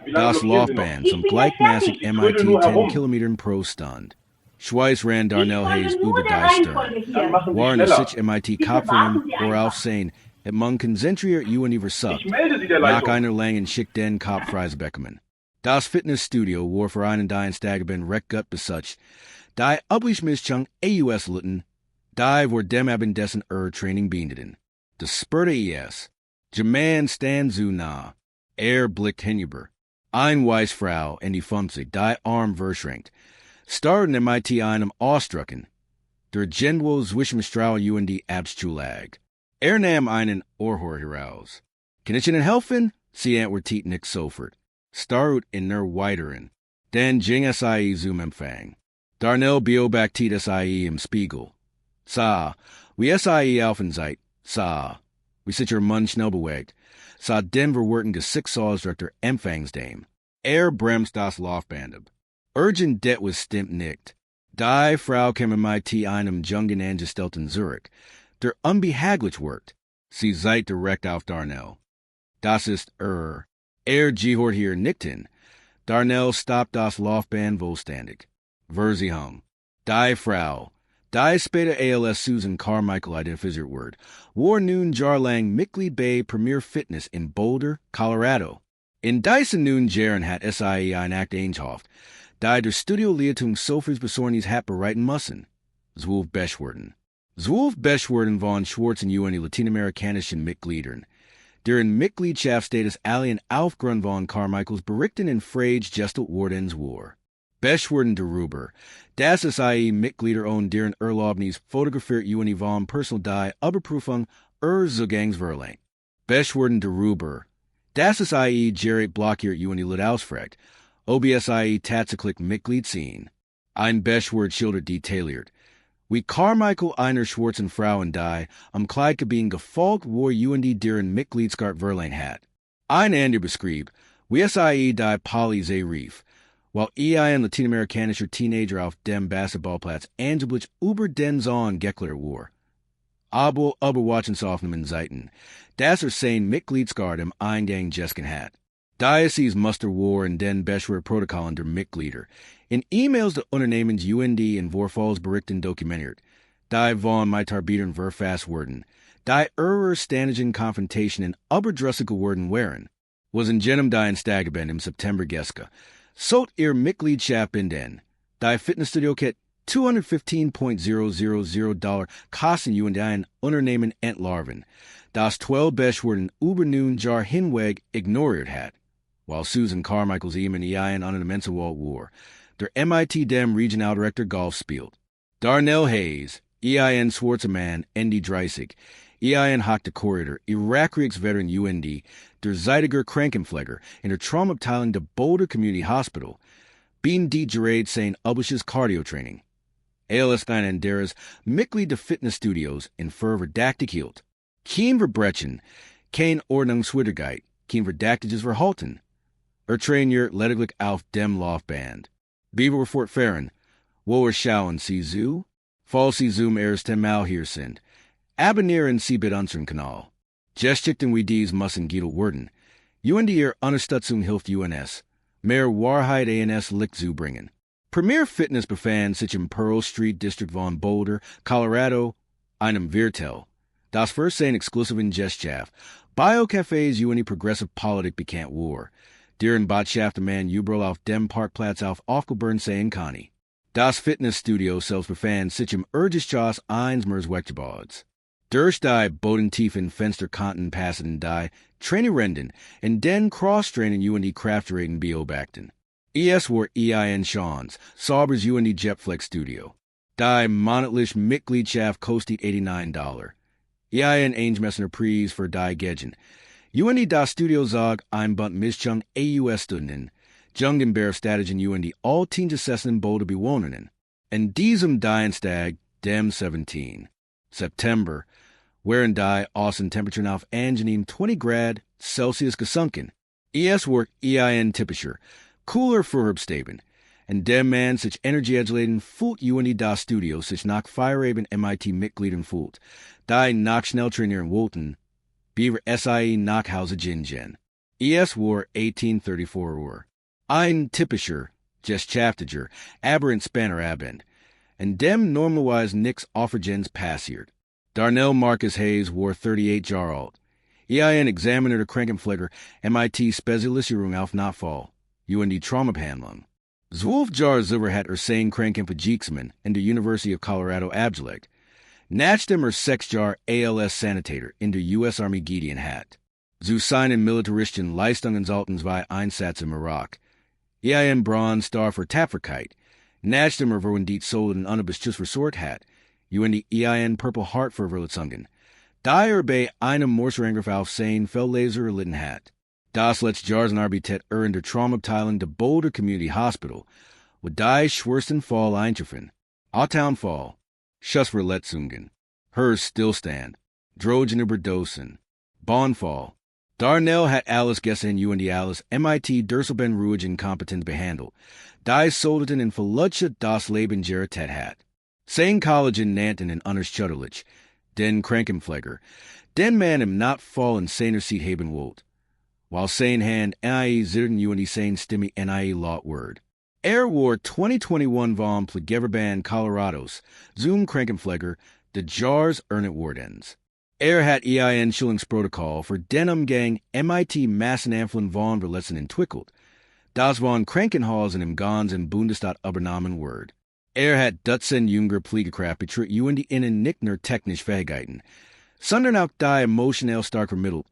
Wie lange Das blockieren Sie noch? Laufbahn Ich zum bin gleich gleichmäßig fertig. Ich trödel MIT nur 10 herum. Kilometern pro Stunde. Schweiß ran Ich Darnell folge Hayes nur über der die Stern. Reihenfolge Dann hier. machen Sie Waren de schneller. sich MIT Bitte Kopfverum warten Sie oder einfach. aufsehen, het man konzentriert you en Ich versucht. melde Sie der Nach Leitung. einer langen schick den Kopfreise bekommen. Das Fitnessstudio war für einen die Stageben recht gut besucht. Die üblich Mischung AUS Lutten, die vor dem haben dessen Training beendeten. De Spurte ES. Jaman stand zu nah. Blickt hinüber. Ein Weissfrau en die 50, die Arm verschränkt. Starten MIT einem ausdrucken. Der Genwo zwischen Strahl und die Abstulag. Nahm einen Ohrhor heraus. Kann ich Ihnen helfen? Sie antwortet nicht sofort. Starut in ner weiteren. Den Jing SIE zum Empfang. Darnell beobachtet SIE im Spiegel. Sa, wie SIE Alphenseit. Sa, wie sich ihr Mann schnell bewegt. Sa Denver worten Gesichtsaussdruckter Empfangsdame. Bremst das Laufband. Urgent det was stimmt nicht. Die Frau kam MIT einem Jungen angestellt in Zurich. Der unbehaglich workt. Sie seid direkt auf Darnell. Das ist gehört hier nicht hin. Darnell stoppt das Laufband vollständig. Sie hung. Die Frau. Die später ALS Susan Carmichael identifiziert wird, war nun jarlang Mitglied bei Premier Fitness in Boulder, Colorado. In Dyson nun Jaren hat SIE ein Act Einhoft, die der Studio Leitung Sofers besorgnis hat bereiten müssen. Zwölf Beschwerden von schwarzen und lateinamerikanischen Mitgliedern, deren Mitgliedschaftsstatus allen aufgrund von Carmichaels Berichten in Frage gestellt worden war. Beschwerden darüber, dass SIE Mitglieder und deren Erlaubnis fotografiert und von Personal die Überprüfung Zugangsverleih. Beschwerden darüber, dass SIE Gerät blockiert und die ausfragt, ob SIE tatsächlich Mitglied sind. Ein Beschwerd schildert detailliert, wie Carmichael einer schwarzen Frau die am Kleidkabinen gefolgt war und deren Mitgliedskarte verleihen hat. Ein anderer beschrieb, wie SIE die Polizei rief, while ein lateinamerikanischer Teenager auf dem Basketballplatz angeblich über den Zahn geklärt war. Aber überwatchungsaufnahmen zeigten, dass sein Mitgliedskarte im Eingang gesken hat. Diocese Muster war in den Beschwerdeprotokollen der Mitglieder, in E-Mails der Unternehmens UND in Vorfalls Berichten dokumentiert, die von Mitarbeitern verfasst wurden, die ständigen Konfrontationen überdrüssig geworden waren, was in jenem die Stageben im September geske, sollt ihr Mitgliedschaft in den, die Fitnessstudio ket $215,000 kosten und ein Unternehmen entlarven, das 12 Beschwerden über nun Jahr hinweg ignoriert hat, while Susan Carmichael's ihm ein an einem Mensenwald war, der MIT dem Regionaldirektor Golf spielt. Darnell Hayes, ein schwarzer Mann, Andy 30, ein hockte Corridor, Irakkriegsveteran UND, der Zeitiger Krankenpfleger in der Traumabteilung der Boulder Community Hospital, bin die Gerät sein übliches Cardio-Training. ALS and deres Mitglied der Fitnessstudios in verdactig hielt. Kein Verbrechen, kein Ordnungswidrigkeit, kein Verdactiges Verhalten. Trainiert lediglich auf dem Laufband. Beaver fortfahren, wo schauen Sie zu? Falls Sie zum ersten Mal hier sind. Abonnieren Sie bitte unseren Kanal. Geschichten wie dies müssen geduld werden. Und Ihre Unterstützung hilft UNS, mehr Wahrheit ANS Licht zu bringen. Premier Fitness befand sich im Pearl Street District von Boulder, Colorado, einem Viertel. Das first sein exklusiven Gestschaft, Biocafés und die Progressive Politik bekannt war. Deren Botschaft man überall auf dem Parkplatz auf aufgeburnt sein kann. Das Fitnessstudio selbst befand sich im Urgeschoss eines Weggebaus. Durch die bodentiefen Fensterkanten passenden die Trainierenden und den Cross-Trainen und die Kraftgeräten beobachten. Es war ein Chance, saubers und die Jetflex Studio. Die monatliche Mitgliedschaft kostet $89. Ein eingemessener Preis für die Gegen. Und das Studio sag ein Bund Mischung AUS-Studenten, Jungenbergstatigen und die allteengesetzenen Boulder Bewohnern. In diesem Dienstag, dem 17. September, waren die Außentemperaturen auf angenehm 20 Grad Celsius gesunken. Es war ein typischer, cooler Vorherbsteben, in dem man sich energiegeladen fühlt und das Studio sich nach Feierabend MIT-Mitgliedern fühlt, die nach schnell trainieren wollten, Beaver SIE nach Hause Jin. Es war 1834 Uhr. Ein typischer, geschafftiger, aberrant Spanner Abend, and dem normalerweise nix offergens passiert. Darnell Marcus Hayes war 38 Jahre alt. Ein Examiner der Krankenpfleger, MIT Spezialisierung auf Notfall, UND Traumabehandlung. 12 Jahre Silver hat sein Krankenpflegsman in der University of Colorado abgelegt. Nach dem 6 Jahre ALS Sanitator in der US Army Gideon hat. Zu seinen militaristischen Leistungen sollten zwei Einsätze im Irak. Ein Bronze Star für Tapferkeit. Nach dem Verwundit Solden unbeschuss Resort hat. UND ein Purple Heart für Verletzungen. Da bei einem Mordsangriff auf sein Feldlaser erlitten hat. Das letzte Jahr in Arbeit in der Traumabteilung der Boulder Community Hospital, wo die schwarzen Fall eintreffen. Fall. Schussverletzungen. Stillstand. Drogen Überdosen. Bonfall. Darnell hat alles gestern UND alles MIT Durselben ruhig inkompetent behandelt. Die sollten in Verlutsche das Leben Gerät hat. Sein College in Nanten und unerschütterlich. Den Krankenpfleger. Den Mann im Notfall in seiner Seat haben wollt. While sein Hand nie zitten UND sein Stimme nie laut word. War 2021 vom Pflegeverband Colorados, zum Krankenpfleger, de Jars Ernet Wardens. Hat ein Schulungsprotokoll für den Umgang MIT Massenanfällen von Verletzungen entwickelt. Das von Krankenhäusern im ganzen Bundesstaat übernommen wird. Hat Dutzend jünger Pflegekraft betritt UND innen nicht nur technisch Fähigkeiten, sondern auch die emotionell stark vermittelt,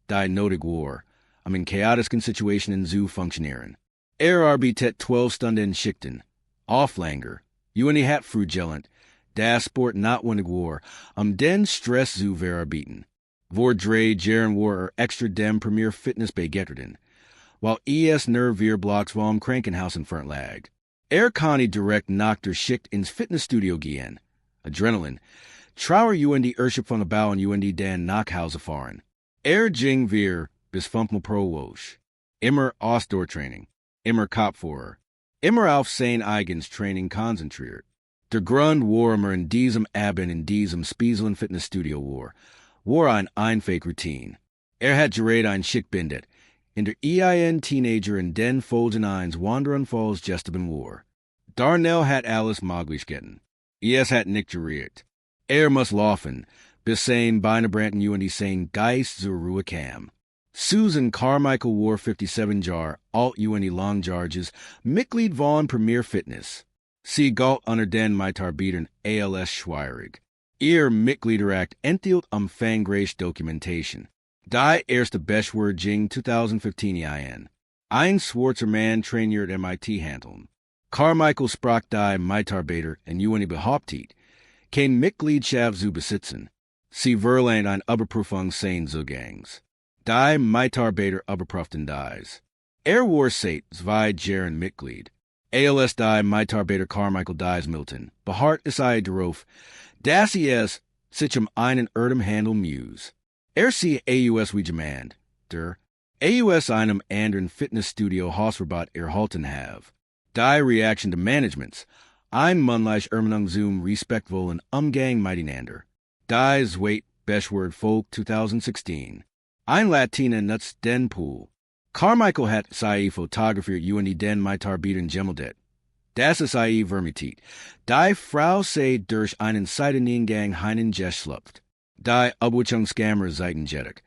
die notig war, in chaotischen Situationen zu funktionieren. Arbeitet 12 Stunden Schichten, Auflanger, UND hat frugelent, das Sport notwendig war, den Stress zu verarbeiten. Vor drei Jahren war extra dem Premier Fitness begetterten, while Nervierblocks vom Krankenhaus entfernt lag. Kann direkt nach der Schicht ins Fitnessstudio gehen. Adrenalin. Trauer UND Erschip von der Bau und UND den nach Hause fahren. Ging wir bis 5 pro Woche. Immer Ausdauertraining. Immer Kopfhörer. Immer auf sein eigenes Training konzentriert. Der Grund war in diesem Abend in diesem Spieselen Fitnessstudio war ein Einfake Routine. Hat Gerät ein Schick bindet. In der Teenager in den Folgen eins Wanderanfalls gesteben war. Darnell hat alles Möglichkeiten. Hat nicht geriert. Muss laufen, bis sein Beinebranden UND sein Geist zur Ruhe kam. Susan Carmichael war 57 Jahre alt UND Longcharges, Mitglied von Premier Fitness. Sie galt unter den Mitarbeitern ALS schwierig. Mitgliederakt enthielt umfangreiche Dokumentation. Die erste Bestwort ging 2015 ein. Ein schwarzer Mann trainiert MIT handeln. Carmichael sprach die Mitarbeiter in UND behauptet, kein Mitgliedschaft zu besitzen. Sie verlangt ein Überprüfung seines Zugangs. Die Mitarbeiter überprüften dies. War seit 2 Jahren Mitglied. ALS die Mitarbeiter Carmichael dies Milton. Beharrt ist darauf, dass es sich einen Erdem Handel muss. Sie AUS wie demand, der AUS einem anderen Fitnessstudio Hausverbot erhalten have. Die Reaction to Managements, ein Mannlich Ermenung zum respektvollen Umgang miteinander. Die Zweit Bestwort Folk 2016. Ein Latina nuts den Pool. Carmichael hat sei fotografiert UND den Mitarbeitern gemeldet. Das sei vermitet. Die Frau sei durch einen Seiteneingang hineingeschlüpft. Die Abwechslungskammer seitenjettig.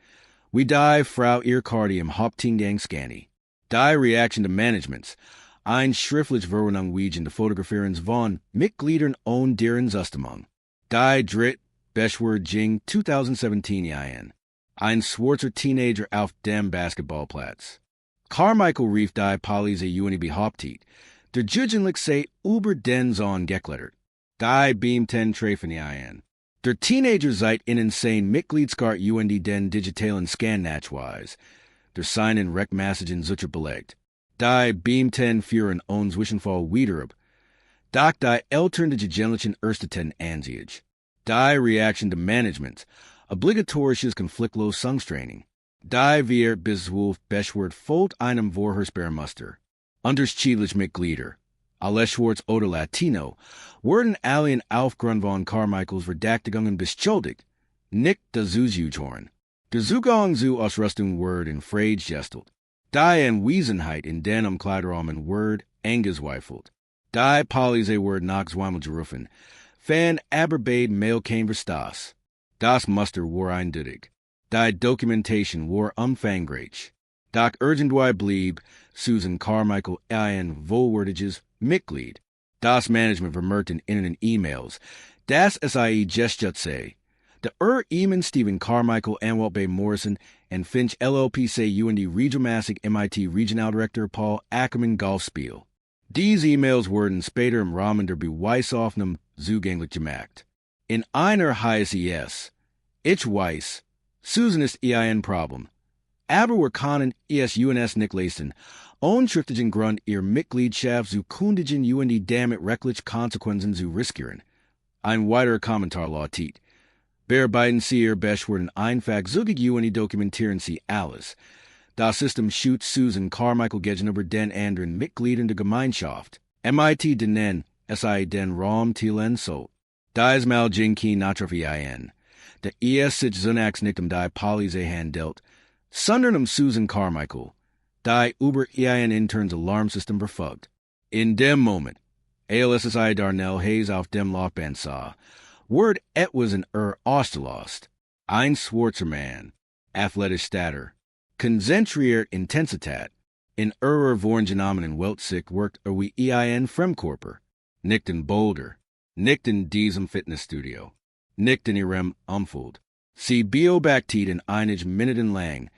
Wie die Frau ihr Cardi im Haupteingang scanny. Die Reaction to Managements. Ein schriftlich Verordnung wiegen de Fotografierens von Mitgliedern und deren Zustimung. Die dritte Bestwort ging 2017 ein schwarzer Teenager auf dem Basketballplatz. Carmichael rief die Polizei UND behauptet, der Jugendlich sei über den Sohn geklettert. Die beamten treffen ein. Der Teenager seit innen sein Mitgliedskart UND den digitalen Scan nachweis. Der seinen Rechtmessagen sicher belegt. Die beamten führen uns Zwischenfall wieder ab. Doch die Eltern der Jugendlichen ersteten ansieg. Die Reaction to Management. Obligatorisches konfliktlos Sangstraining. Die wir bis 12 Bestwort folgt einem Vorhörsperrmuster. Unterschiedlich Mitglieder. Alle Schwarz oder Latino wurden allen aufgrund von Carmichaels Verdächtigungen beschuldigt, nicht das Zuzuhören. Der Zugang zu Ausrüstung Word in Freigestelt. Die en Wiesenheit in den Kleiderraum in Word eingeschweifelt. Die Polise Word nach Zweimelgerufen. Fan Aberbade Mail kein Verstas. Das Muster war eindeutig. Die Dokumentation war umfangreich. Doc Urgendwei blieb Susan Carmichael ein wohlwürdiges Mitglied. Das Management vermerkten in den E-Mails. Das SIE Gestutze. De Eamon Stephen Carmichael Anwalt Bay Morrison and Finch LLP UND Regionalmassig MIT Regional Director Paul Ackerman Golfspiel. These emails wurden später im Rahmen der Beweisaufnahme zugänglich gemacht. In einer heißt es, ich weiß, Susan ist ein Problem. Aber wir können es UNS nicht leisten, unschriftlichen Grund ihr Mitgliedschaft zu kundigen UND damit rechtliche Konsequenzen zu riskieren. Ein weiterer Kommentar lautet, bearbeiten Sie Ihr Beschwerden einfach zügig UND dokumentieren Sie alles. Das System schützt Susan Carmichael gegenüber den anderen Mitgliedern der Gemeinschaft. MIT denen den Raum teilen soll. Dies mal Jinki natrafien. Der sich zunächst nicht die Polizei handelt, sondern Susan Carmichael, die über ein internes Alarmsystem verfügt. In dem Moment, ALSSI Darnell Hayes auf dem Laufband sah, Word etwas in ausgelost. Ein schwarzer Mann, athletisch Statter, konzentriert Intensität, in vorgenommenen Weltsicht wirkt wie ein Fremdkörper, nicht in Boulder, nicht in diesem Fitnessstudio, nicht in ihrem Umfeld. Sie beobachtet in einige Minuten lang,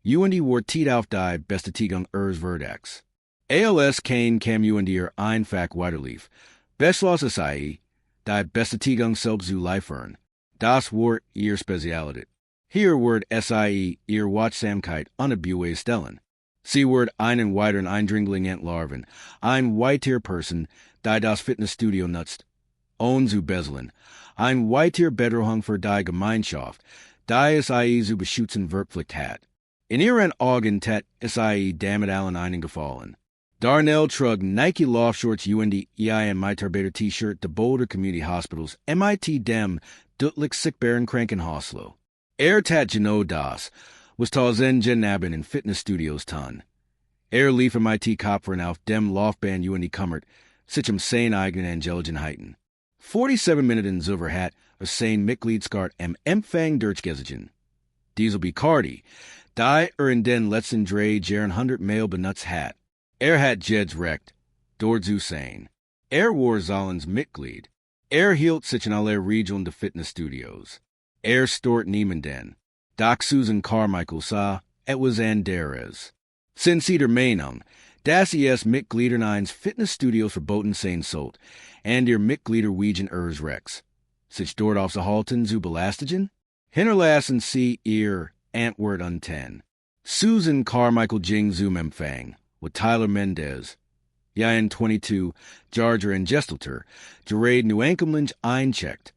UND wird auf die Bestätigung ihres Verdacts. ALS kein kam UND ihr einfach weiterlief, beschloss SIE, die Bestätigung selbst zu liefern. Das war ihr Spezialität. Hier wird SIE ihr Wachsamkeit unabhängig stellen. Sie wird einen weiteren Eindringling entlarven, ein weiter Person, die das Fitnessstudio nutzt, zu beseln, ein weiter Bedrohung für die Gemeinschaft, die SIE zu beschützen verpflichtet hat. In ihren Augen tat SIE damit allen einen Gefallen. Darnell trug Nike Laufshorts UND ein Mitarbeiter T-Shirt de Boulder Community Hospitals MIT dem Dutlich Sickbären Krankenhauslo. Tat genau das, was tausend Genabin in Fitnessstudios tan. Lief MIT Kopfern auf dem Laufband UND Kummert, sich sein eigenen Angelischen Heiten. 47 Minuten zuvor hat sein Mitgliedskart Empfang durchgesetzt. Diesel Bicardi, die in den letzten 3 Jahren 100 Mail benutzt hat. Hat Jeds recht, dort zu sein. War Zollens Mitglied. Hielt sich in alle Regionen de Fitnessstudios. Stort niemanden. Doc Susan Carmichael sah, etwas anderes. Since der Meinung, dass Mitgliedern eines Fitnessstudios verboten sein sollt, und ihr Mitglieder wegen ihres Rechts. Sich dort aufzuhalten zu belastigen? Hinterlassen Sie ihr Antwort unten. Susan Carmichael ging zum Empfang, with Tyler Mendez. In 22, Jarger und Gestelter, Gerät nu enkelmlich eincheckt.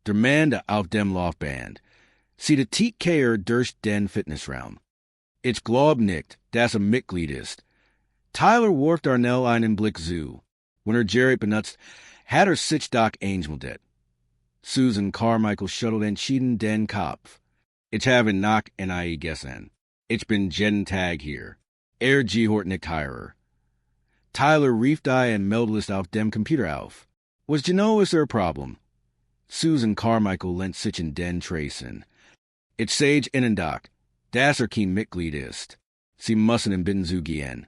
Der Mann auf dem Laufband. Sie de Tietkeer durch den Fitnessraum. Ich glaub nicht, dass Mitglied ist. Tyler warf Darnell einen Blick zu. Wenn Gerät benutzt, hat sich doch eingemeldet. Susan Carmichael schüttelt entschieden den Kopf. Ich habe nach nie gegessen. Ich bin jeden Tag hier. Gehört nicht heirer. Tyler rief die und meldete auf dem Computer auf. Was ist ihr Problem? Susan Carmichael lent sich in den Tracen. Ich sage Ihnen doch, dass kein Mitglied ist. Sie müssen in Bitten zugehen.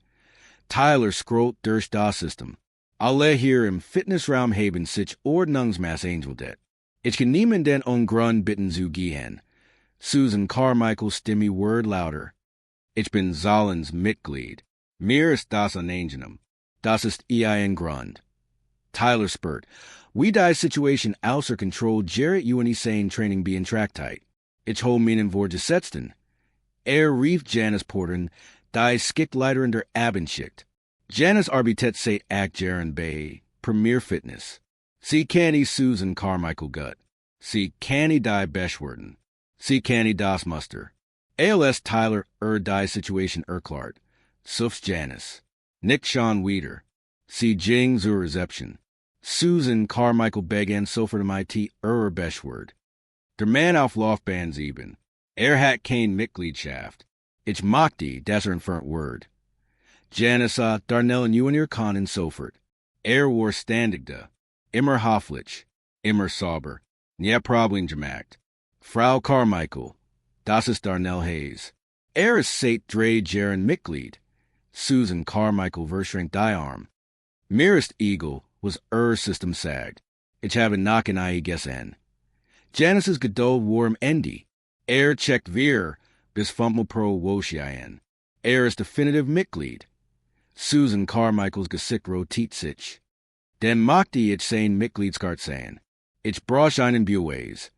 Tyler scrollt durch das System. Alle hier im Fitnessraum haben sich Ordnungsmaß eingemeldet. Ich kann niemanden Grund bitten zugehen. Susan Carmichael Stimme word lauter. Ich bin Zollens Mitglied. Mir ist das an Angenehm. Das ist ein Grund. Tyler spurt. Wie die Situation außer Kontrolle Gerät sein Training beantragt. Ich hol meinen vorgesetzten. Rief Janice Portern, die Skickleiter in der Abendschicht. Janice arbeitet seit 8 Jahren bei Premier Fitness. Sie kenne Susan Carmichael gut. Sie kenne die Beschwerden. Sie kenne das Muster. ALS Tyler die Situation erklärt. Sufs Janice. Nick Sean Wieder. Sie ging zur Reception. Susan Carmichael began sofort MIT Beschwerd. Der Mann auf Laufband 7. hat kein Mitgliedschaft. Ich mag die, das entfernt word. Janice Darnell en Uenier Kahn en Sofort. War standigde. Immer hofflich. Immer sauber. Nie Problem gemacht. Frau Carmichael. Das ist Darnell Hayes. Ist seit 3 Jahren Mitglied. Susan Carmichael verschränkt die Arm. Mir ist Eagle was System sagt. Ich habe nachen ei gessen. Janice's Geduld war am Ende. Checkt wir bis 5 pro Woschien. Ist definitiv Mitglied. Susan Carmichael's Gesicht rotiert sich. Den machte ich sein Mitgliedskart sein. Ich brauch einen Buways.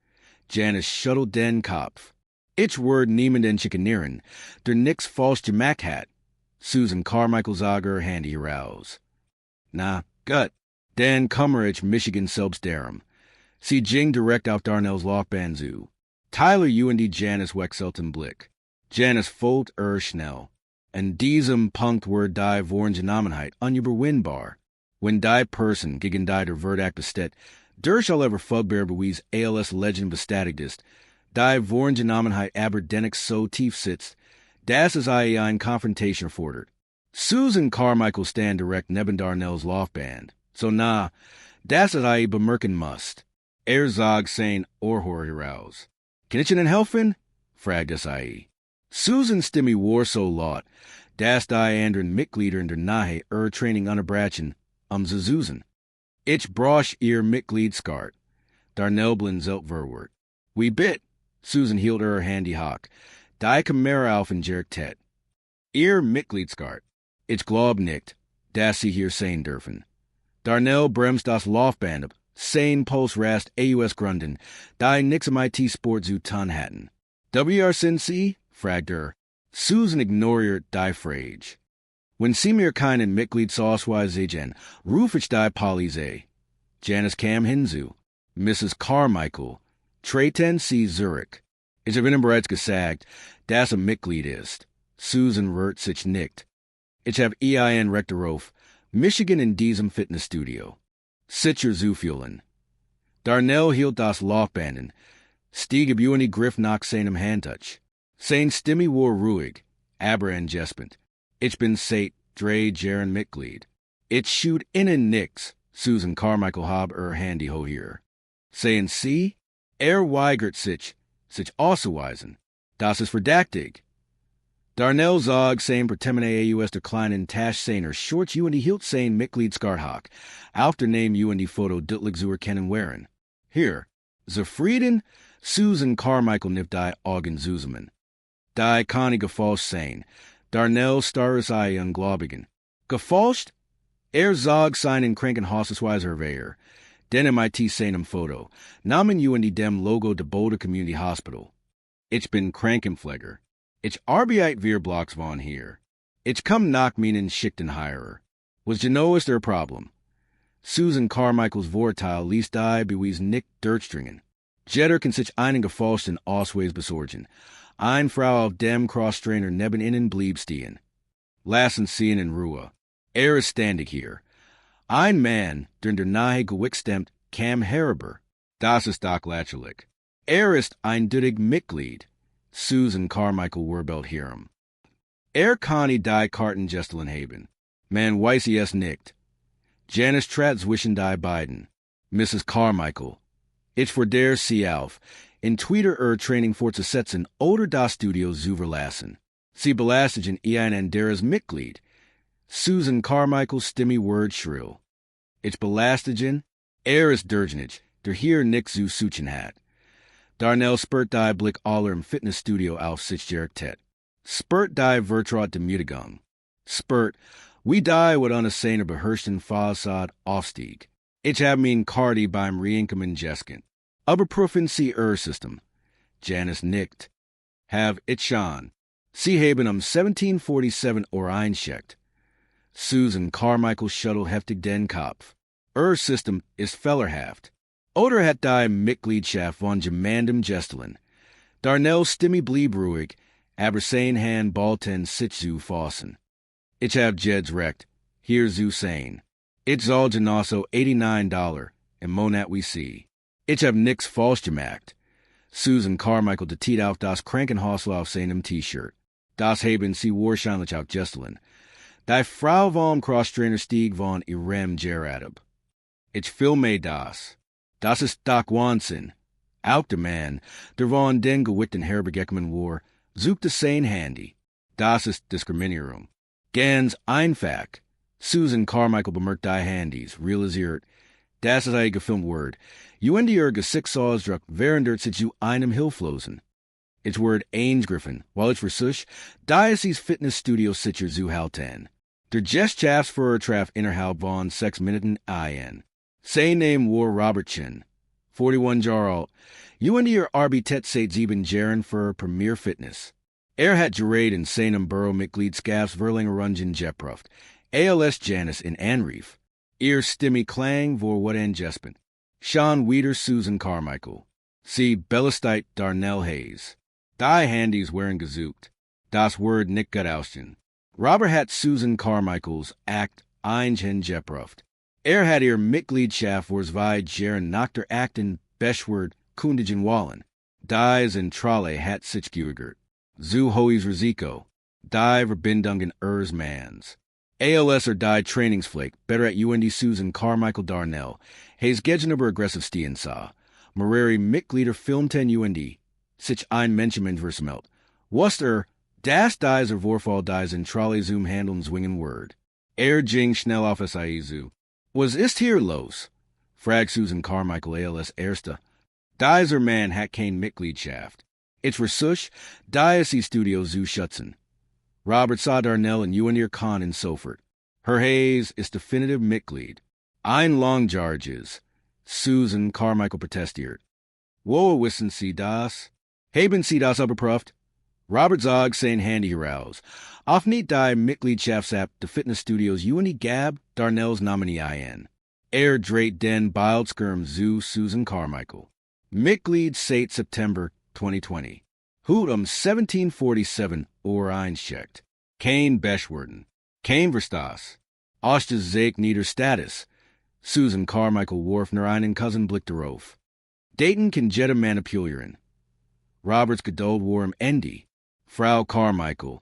Janice schüttelt den Kopf. Ich word niemanden chickenieren, der nix falsch gemacht hat. Susan Carmichael Zager handy heraus. Na, gut. Dan kummer ich Michigan selbst darum. Sie ging direkt auf Darnells Laufbahn zu. Tyler UND Janice wechselten Blick. Janice folgt schnell. En diesem Punkt word die Vorngenamenheit unüberwindbar. Wenn die Person gegen die der Verdacht besteht, durch alle verfügbare Beweis ALS Legend bestätigt ist, die Vorngenamenheit aber dennoch so tief sitzt, dass es eine Konfrontation fordert. Susan Carmichael stand direkt neben Darnells Laufbahn. So na, das is bemerken must. Sagt sein Ohrhor heraus. Kann ich Ihnen helfen? fragt es Susan Stimme war so laut, dass die anderen Mitglieder in der Nahe Training unterbrachen, zu Susan. Ich brauch ihr Mitgliedskart. Darnell blinzelt verwort. Wie bit? Susan hielt Handy hoch. Die Kamera auf in Gerät. Ihr Mitgliedskart. Ich glaub nicht, dass Sie hier sein dürfen. Darnell bremst das Laufband ab. Sein Puls rast AUS Grunden, die nix am IT Sport zu tun hatten. Sind Sie? fragt Susan ignoriert die Frage. Wenn Sie mir keinen Mitgliedsausweis sehen, ruf ich die Polizei. Janice kam hinzu. Mrs. Carmichael. Treten Sie Zurich. Ich habe Ihnen bereits gesagt, dass Mitglied ist. Susan rührt sich nicht. Ich habe EIN Rechterauf. Michigan in diesem Fitnessstudio. Sicher zufühlen. Darnell hielt das Laufbanden. Stieg ab UNI Griff nach seinem Handtouch. Sein Stimme war ruhig, aber entgespend. Ich bin seit 3 Jahren Mitglied. Ich shoot innen nix. Susan Carmichael hab Handy ho hier. Sehen Sie? Weigert sich auszuweisen. Das ist verdächtig. Darnell zog sein Pertemene AUS der kleinen Tasch seiner Short UND hielt sein Mitgliedskarthack. Auf der Name UND Foto deutlich zu erkennen wären. Hier, zufrieden? Susan Carmichael nift die Augen zusammen. Die kann ich gefalscht sein. Darnell starres ungläubigen. Gefalscht? Zog seinen Krankenhausweis Wehr. Den MIT seinem Foto. Namen UND dem Logo Debatte Community Hospital. Ich bin Krankenpfleger. Ich arbeite 4 Blocks von hier. Ich komm nach meinen Schichtenheirer. Was genau ist der Problem? Susan Carmichaels Vorteil ließ die Beweis nicht durchdringen. Jeder kann sich einen gefalschten Ausweis besorgen. Ein Frau auf dem Crosstrainer neben ihnen blieb stehen. Lassen Sie ihn in Ruhe. Ist standig hier. Ein Mann, der in der Nahe gewickstemmt, kam herüber. Das ist doch lächerlich. Ist eindeutig Mitglied. Susan Carmichael Warbelt hierum. Kann die Karten gestelen haben. Man weiß es nicht. Janice trat zwischen die beiden. Mrs. Carmichael. Ich der Sie auf. In Twitter Training fortzusetzen oder das Studio zu verlassen. Sie belastigen ein anderes Mitglied. Susan Carmichael Stimme word schrill. Ich belastigen? Ist durchnich, der hier nix zu suchen hat. Darnell spurt die Blick aller im Fitnessstudio auf sich Gerät. Spurt die Vertraut de Mutigung. Spurt, wie die wat an seiner beherrschten Fassad aufstieg. Ich hab mein Cardi beim Reinkommen gesken. Aber prüfen Sie System. Janice nickt. Have ich schon. Sie haben 1747 einschickt. Susan Carmichael schüttelt heftig den Kopf. System ist fehlerhaft. Oder hat die Mitgliedschaft von jemandem gestelen. Darnell Stimme blieb ruhig, aber sein Hand ballten sich zu fassen. Ich hab Jed's recht. Hier zu sein. Ich soll genosso $89 im Monat wie Sie. Ich hab nix falsch gemacht. Susan Carmichael de Tiet auf das Krankenhausl auf seinem T-Shirt. Das haben sie wahrscheinlich auch gestern. Die Frau vom Crosstrainer stieg von ihrem Gerät ab. Ich filme das. Das ist doch Wahnsinn. Auch der Mann, der von den gewitteten Herbergeckmann war, suchte sein Handy. Das ist Diskriminierung. Ganz einfach. Susan Carmichael bemerkt die Handys, realisiert, das ist ein gefilmt Word. Juendi Gesichtsausdruck während sich zu einem Hilflosen. Ich Word eingriffen, weil ich versuch, Diocese Fitnessstudio sicher zu halten. Der Gestschafts für Traf innerhalb von 6 Minuten ein. Sein Name war Robertchen. 41 Jahre alt. Juendi Arbeitet seit 7 Jahren für Premier Fitness. Hat Gerät in seinem Büro-Mitglied Skavs Verlingerungen geprüft. ALS Janice in Anrief. Stimme Klang vor what en Jespen. Sean Wieder Susan Carmichael. Sie belästigt Darnell Hayes. Die Handys waren gesucht. Das Word nicht gedauschen. Robert hat Susan Carmichaels Act einchen geprüft. Hat ihr Mitgliedschaft vor 2 Jahren nach der Akten Beschword kundigen Wallen. Die Zentrale hat sich geugert. Zu hohes Risiko. Die Verbindungen Mans. ALS die Trainingsflake, better at UND Susan Carmichael Darnell. Hayes Gegenüber aggressiv stehen sah. Mareri Mitglieder filmten UND. Sich ein Menschenmensch versamelt. Was das dies Vorfall dies in Trolley Zoom handeln zwingen Word. Ging schnell auf SIEZU. Was ist hier los? Frag Susan Carmichael ALS Erste. Dies Mann hat kein Mitgliedschaft. Ich versuch, Diocese Studio zu schützen. Robert sah Darnell und UND Kahn in Sofort. Herr Hayes ist definitiv Mitglied. Ein Longjarges. Susan Carmichael protestiert. Wo wissen Sie das? Haben Sie das überprüft? Robert zog sein Handy heraus. Auf nicht die Mitgliedschaftsapp de Fitnessstudios UND Gab Darnells Nominee ein. Dreht den Bildskirm zu Susan Carmichael. Mitglied seit September 2020. Hut 1747 einschickt. Kein Beschwerden. Kein Verstas. Ostes Zeig nieder Status. Susan Carmichael warf nur einen Cousin Blick darauf. Dayton kann jeder manipulieren. Roberts Geduld war am Ende. Frau Carmichael.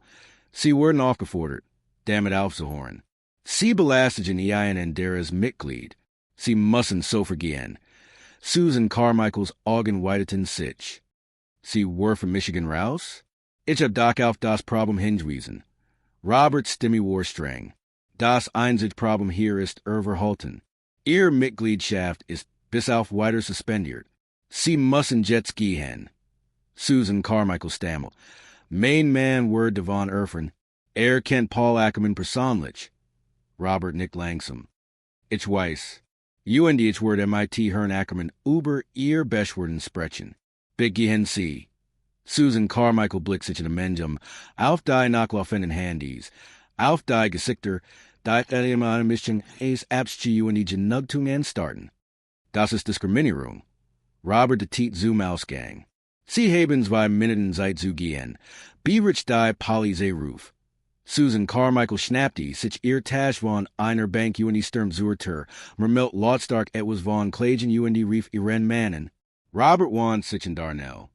Sie wurden aufgefordert, damit aufzuhören. Sie belastigen einen deres Mitglied. Sie müssen so vergehen. Susan Carmichaels Augen weiteten sich. Sie werfen Michigan raus? Ich hab doch auf das Problem hingewiesen. Roberts Stimme war streng. Das einzige Problem hier ist Verhalten. Ihr Mitgliedschaft ist bis auf weiter suspendiert. Sie müssen jetzt gehen. Susan Carmichael stammelt. Mein Mann word devon Erfern. Kennt Paul Ackerman persönlich. Robert nickt langsam. Ich weiß. UND ich word MIT Herrn Ackerman über ihr Beschwerden sprechen. Begehen Sie. Susan Carmichael blickt sich in a Menjum, auf die nachlaufenden Handys, auf die Gesichter, die eine Mischung es abschi UND Genugtungen starten. Das ist Diskriminierung. Robert de Tiet Zoom Ausgang. Sie haben 2 Minuten Zeit zu gehen. Beavrich die Polizei-Ruf. Susan Carmichael schnappte sich ihr Tasch von einer Bank UND Sturm zur Mermelt lautstark etwas von Klagen UND Rief ihren Mannen. Robert won sich in Darnell.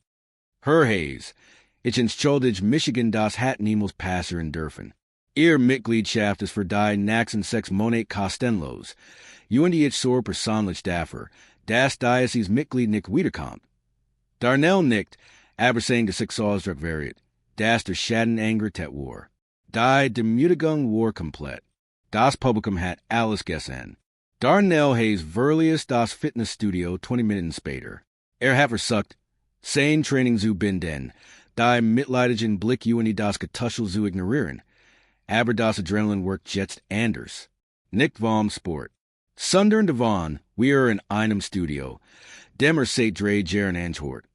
Herr Hayes, ich entschuldige Michigan das hat niemals passieren dürfen. Ihr Mitgliedschaft ist für die nächsten 6 Monate kostenlos. UND ich sor persönlich dafür, das Diocese Mitglied nicht wiederkommt. Darnell nickt, aber sein Gesichtsausdruck variiert. Das der Schadenanger tet war. Die Demütigung war komplett. Das Publikum hat alles gesehen. Darnell Hayes verliest das Fitnessstudio 20 Minuten später. Hat versucht, sein Training zu binden, die mitleidigen Blick UND das Getuschel zu ignorieren. Aber das Adrenalin wirkt jetzt anders. Nicht vom Sport. Sondern davon, wir in einem Studio. Dem seit 3 Jahren antwort.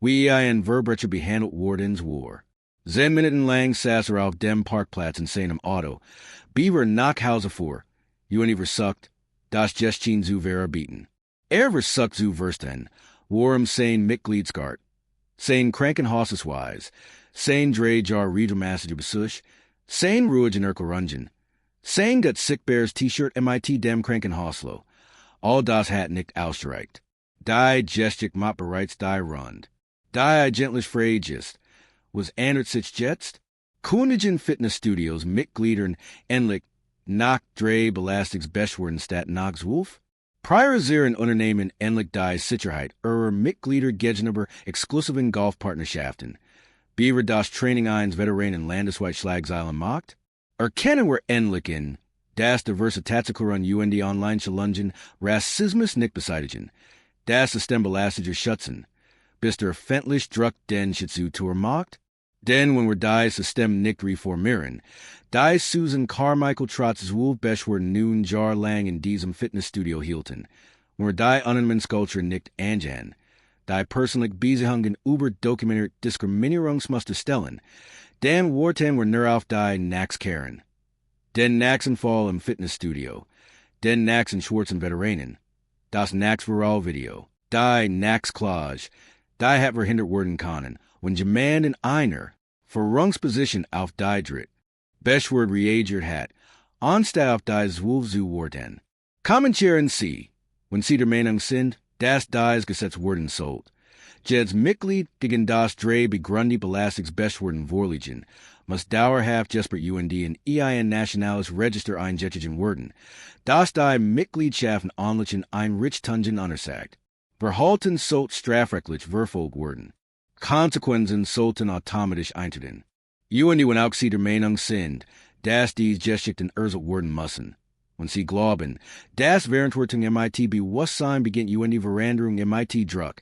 Wie ein Verbrecher behandelt wardens war. 10 Minuten lang saß auf dem Parkplatz in seinem Auto. Beaver nach Hause vor. UND versucht, das Gestchen zu verbieten. Versucht zu verstehen, worum sein Mitgliedskart. Sein Krankenhausesweis. Sein 3 Jahr Regelmäßige Besuch. Sein ruhigen Erklärungen. Sein dat Sickbears T-Shirt MIT dem Krankenhauslo. All das hat nicht ausgereicht. Die Gestik macht bereits die Rund. Die gentlich Freigist, was ändert sich jetzt? Kundigen Fitnessstudios Mitgliedern endlich nach drei belästigt beschuldigten Stadt Wolf? Priorisieren Unternehmen endlich die Sicherheit ihrer Mitglieder gegenüber exklusiven Golfpartnerschaften, beaver das Training eines Veteranen landesweit Schlagzeilen macht? Erkennen wir endlich in das Diversitätskulturen UND online Challengen Rassismus nicht beseitigen, das System belastige schützen, bis der öffentlich Druck den Schutz macht? Denn wenn wir das System nicht reformieren, die Susan Carmichael Trotz beschuldigte nun jahrelang in diesem Fitnessstudio hielten, wenn wir die Unternehmenskultur nicht angehen, die persönlich Beziehungen über dokumentierte Diskriminierungsmuster stellen, dann warten wir nur auf die Naxkehren. Den Naxenfall im Fitnessstudio, den Naxen schwarzen Veteranen, das Nax-Viral-Video, die Nax-Klage, die hat verhindert werden können, wenn jemand in einer Verrungsposition auf die Dritt, Beschword reagiert hat, anstatt auf die Zwölf zu warten. Kommentieren Sie, wenn Sie der Meinung sind, dass das Gesetz werden sollte. Jeds Mitglied gegen das drei begründet belastigt Beschwerden vorliegen, muss dauerhaft jesper UND in ein nationales Register eingesetzt werden, das die Mitgliedschaften anlichen Einrichtungen untersagt. Verhalten sollte strafrechtlich verfolgt werden. Konsequenzen sollten automatisch eintreten. UND wenn auch Sie der Meinung sind, dass dies Geschichten ersetzt werden müssen. Wenn Sie glauben, dass Verantwortung MIT Bewusstsein beginnt UND Veränderung MIT Druck,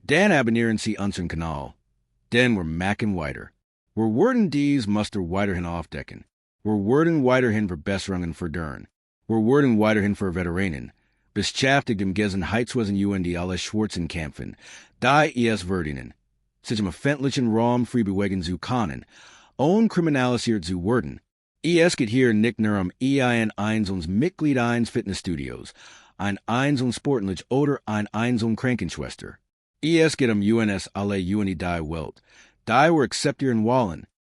dann abonnieren Sie unseren Kanal. Denn wir machen weiter. Wir werden dies Muster weiterhin aufdecken. Wir werden weiterhin Verbesserungen fördern. Wir werden weiterhin für Veteranen, beschäftigt im Gesenheitswesen UND alle schwarzen kämpfen, die es verdienen, sich im öffentlichen Raum frei bewegen zu können, unkriminalisiert zu werden. Es geht hier nicht nur ein einzelnes Mitglied eines Fitnessstudios, ein einzelnes Sportlich oder ein einzelne Krankenschwester. Es geht UNS alle UND die Welt, die wir akzeptieren wollen,